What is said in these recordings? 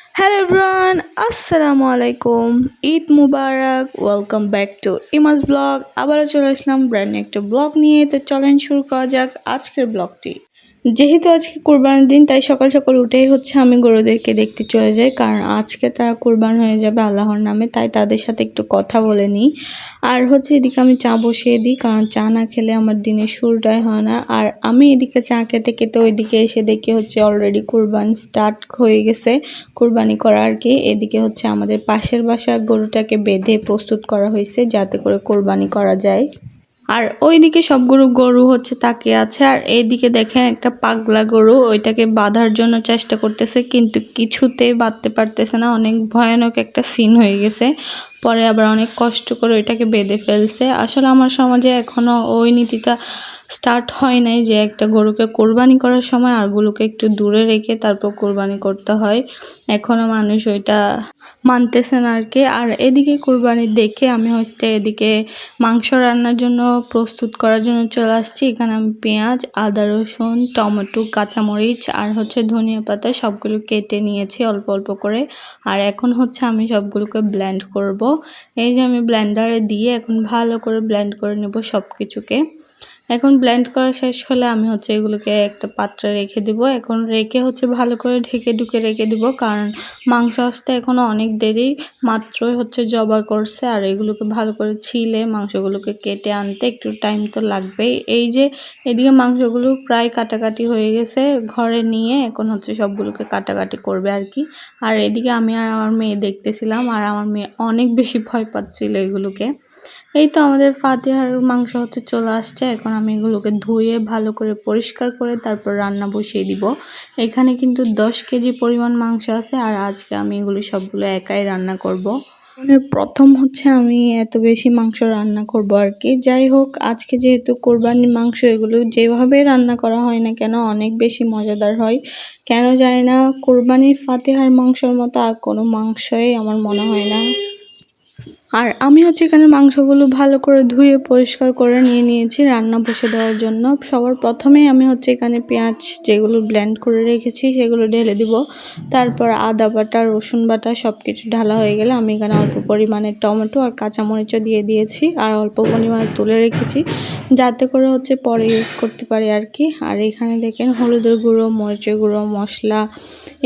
Hello everyone, Assalamu alaikum. Eid Mubarak. Welcome back to Ima's blog. আবারও চলে আসলাম brand new একটা blog নিয়ে। তো চলেন শুরু করা যাক আজকের ব্লগটি। যেহেতু আজকে কোরবানির দিন, তাই সকাল সকাল উঠেই হচ্ছে আমি গরুদেরকে দেখতে চলে যাই, কারণ আজকে তারা কোরবান হয়ে যাবে আল্লাহর নামে। তাই তাদের সাথে একটু কথা বলে নিই। আর হচ্ছে এদিকে আমি চা বসিয়ে দিই, কারণ চা না খেলে আমার দিনের শুরুটাই হয় না। আর আমি এদিকে চা খেতে খেতে ওইদিকে এসে দেখি হচ্ছে অলরেডি কোরবানি স্টার্ট হয়ে গেছে, কোরবানি করা আর কি। এদিকে হচ্ছে আমাদের পাশের বাসার গরুটাকে বেঁধে প্রস্তুত করা হয়েছে যাতে করে কোরবানি করা যায়। আর ওইদিকে সবগুলো গরু হচ্ছে তাকিয়ে আছে, আর এইদিকে দেখেন একটা পাগলা গরু ওইটাকে বাঁধার জন্য চেষ্টা করতেছে, কিন্তু কিছুতেই বাঁধতে পারতেছে না। অনেক ভয়ানক একটা সিন হয়ে গেছে। পরে আবার অনেক কষ্ট করে ওইটাকে বেঁধে ফেলছে। আসলে আমার সমাজে এখনো ওই নীতিটা স্টার্ট হয় নাই যে একটা গরুকে কোরবানি করার সময় আরগুলোকে একটু দূরে রেখে তারপর কোরবানি করতে হয়। এখনো মানুষ ওইটা মানতেছে না আর কি। আর এদিকে কোরবানি দেখে আমি হচ্ছে এদিকে মাংস রান্নার জন্য প্রস্তুত করার জন্য চলে আসছি। এখানে আমি পেঁয়াজ, আদা, রসুন, টমেটো, কাঁচামরিচ আর হচ্ছে ধনিয়া পাতা সবগুলো কেটে নিয়েছি অল্প অল্প করে। আর এখন হচ্ছে আমি সবগুলোকে ব্লেন্ড করব। এই যে আমি ব্লেন্ডারে দিয়ে এখন ভালো করে ব্লেন্ড করে নেব সব কিছুকে। এখন ব্লেন্ড করা শেষ হলে আমি হচ্ছে এগুলোকে একটা পাত্রে রেখে দিব। এখন রেখে হচ্ছে ভালো করে ঢেকে ঢুকে রেখে দিব, কারণ মাংস আসতে এখনও অনেক দেরি। মাত্রই হচ্ছে জবাই করছে, আর এগুলোকে ভালো করে ছিলে মাংসগুলোকে কেটে আনতে একটু টাইম তো লাগবেই। এই যে এদিকে মাংসগুলো প্রায় কাটাকাটি হয়ে গেছে, ঘরে নিয়ে এখন হচ্ছে সবগুলোকে কাটাকাটি করবে আর কি। আর এদিকে আমি আর আমার মেয়ে দেখতেছিলাম, আর আমার মেয়ে অনেক বেশি ভয় পাচ্ছিল এগুলোকে। এই তো আমাদের ফাতিহার মাংস হচ্ছে চলে আসছে। এখন আমি এগুলোকে ধুয়ে ভালো করে পরিষ্কার করে তারপর রান্না বসিয়ে দিব। এখানে কিন্তু 10 কেজি পরিমাণ মাংস আছে, আর আজকে আমি এগুলো সবগুলো একাই রান্না করব। মানে প্রথম হচ্ছে আমি এত বেশি মাংস রান্না করব আর কি। যাই হোক, আজকে যেহেতু কোরবানির মাংস, এগুলো যেভাবে রান্না করা হয় না কেন অনেক বেশি মজাদার হয়। কেন জানি না, কোরবানির ফাতিহার মাংসর মতো আর কোনো মাংসই আমার মনে হয় না। আর আমি হচ্ছে এখানে মাংসগুলো ভালো করে ধুয়ে পরিষ্কার করে নিয়ে নিয়েছি রান্না বসে দেওয়ার জন্য। সবার প্রথমেই আমি হচ্ছে এখানে পেঁয়াজ যেগুলো ব্লেন্ড করে রেখেছি সেগুলো ঢেলে দিব। তারপর আদা বাটা, রসুন বাটা সব কিছু ঢালা হয়ে গেলে আমি এখানে অল্প পরিমাণে টমেটো আর কাঁচামরিচও দিয়ে দিয়েছি, আর অল্প পরিমাণে তুলে রেখেছি যাতে করে হচ্ছে পরে ইউজ করতে পারি আর কি। আর এখানে দেখেন হলুদের গুঁড়ো, মরিচের গুঁড়ো, মশলা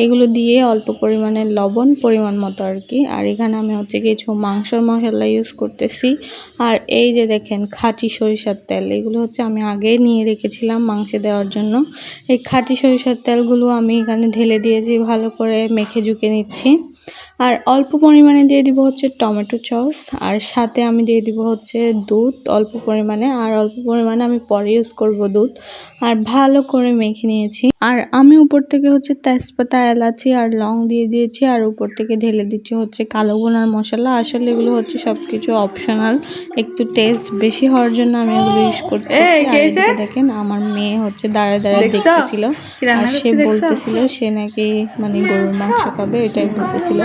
এগুলো দিয়ে অল্প পরিমাণে লবণ পরিমাণ মতো আর কি। আর এখানে আমি হচ্ছে কিছু মাংসর মশলা ইউজ করতেছি। আর এই যে দেখেন খাঁটি সরিষার তেল, এগুলো হচ্ছে আমি আগে নিয়ে রেখেছিলাম মাংসে দেওয়ার জন্য। এই খাঁটি সরিষার তেলগুলো আমি এখানে ঢেলে দিয়েছি, ভালো করে মেখে ঝুঁকে নিচ্ছি। আর অল্প পরিমাণে দিয়ে দিব হচ্ছে টমেটো সস, আর সাথে আমি দিয়ে দিব হচ্ছে দুধ অল্প পরিমাণে, আর অল্প পরিমাণে আমি পরে ইউজ করব দুধ। আর ভালো করে মেখে নিয়েছি। আর আমি উপর থেকে হচ্ছে তেজপাতা, এলাচি আর লং দিয়ে দিয়েছি, আর উপর থেকে ঢেলে দিচ্ছি হচ্ছে কালো ভুনার মশলা। আসলে এগুলো হচ্ছে সবকিছু অপশনাল, একটু টেস্ট বেশি হওয়ার জন্য আমি এগুলো ইউজ করতেছি। আর এদিকে দেখেন আমার মেয়ে হচ্ছে দাঁড়ায় দাঁড়ায় দেখতেছিল, আর সে বলতেছিল সে নাকি মানে গরুর মাংস খাবে, এটাই বলতেছিল।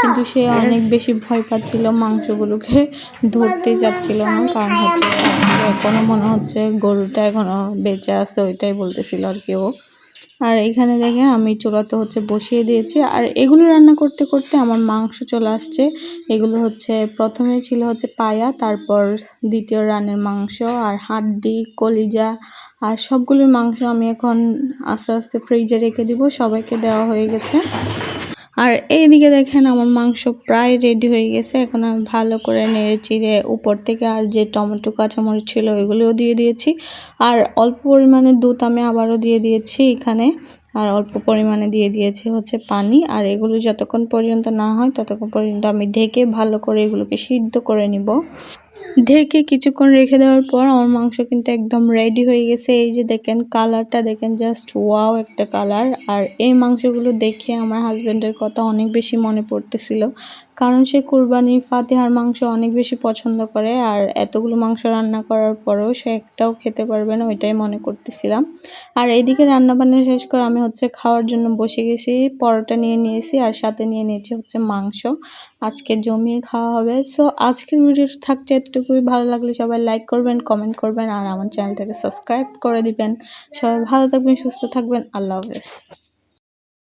কিন্তু সে অনেক বেশি ভয় পাচ্ছিল, মাংসগুলোকে ধরতে যাচ্ছিল না, কারণ হচ্ছে এখনো মনে হচ্ছে গরুটা এখনো বেঁচে আছে, ওইটাই বলতেছিল আর কি ও। আর এখানে দেখেন আমি চুলাতে হচ্ছে বসিয়ে দিয়েছি। আর এগুলো রান্না করতে করতে আমার মাংস চলে আসছে। এগুলো হচ্ছে প্রথমে ছিল হচ্ছে পায়া, তারপর দ্বিতীয় রানের মাংস, আর হাড্ডি, কলিজা আর সবগুলোর মাংস আমি এখন আস্তে আস্তে ফ্রিজে রেখে দিব। সবাইকে দেওয়া হয়ে গেছে। আর এইদিকে দেখেন আমার মাংস প্রায় রেডি হয়ে গেছে। এখন আমি ভালো করে নেড়ে চিড়ে উপর থেকে আর যে টমেটো কাঁচামরিচ ছিল ওইগুলোও দিয়ে দিয়েছি। আর অল্প পরিমাণে দুধ আমি আবারও দিয়ে দিয়েছি এখানে, আর অল্প পরিমাণে দিয়ে দিয়েছি হচ্ছে পানি। আর এগুলো যতক্ষণ পর্যন্ত না হয় ততক্ষণ পর্যন্ত আমি ঢেকে ভালো করে এগুলোকে সিদ্ধ করে নিব। ঢেকে কিছুক্ষণ রেখে দেওয়ার পর আমার মাংস কিন্তু একদম রেডি হয়ে গেছে। এই যে দেখেন কালারটা দেখেন, জাস্ট ওয়াও একটা কালার। আর এই মাংসগুলো দেখে আমার হাজব্যান্ডের কথা অনেক বেশি মনে পড়তেছিল, কারণ সে কুরবানির ফাতিহার মাংস অনেক বেশি পছন্দ করে। আর এতগুলো মাংস রান্না করার পরেও সে একটাও খেতে পারবে না, ওইটাই মনে করতেছিলাম। আর এইদিকে রান্না বান্না শেষ করে আমি হচ্ছে খাওয়ার জন্য বসে গেছি। পরোটা নিয়ে নিয়েছি আর সাথে নিয়ে নিয়েছি হচ্ছে মাংস। আজকে জমিয়ে খাওয়া হবে। সো আজকের ভিডিওটা থাকছে এতটুকুই। ভালো লাগলে সবাই লাইক করবেন, কমেন্ট করবেন, আর আমার চ্যানেলটাকে সাবস্ক্রাইব করে দিবেন। সবাই ভালো থাকবেন, সুস্থ থাকবেন। আল্লাহ হাফেজ।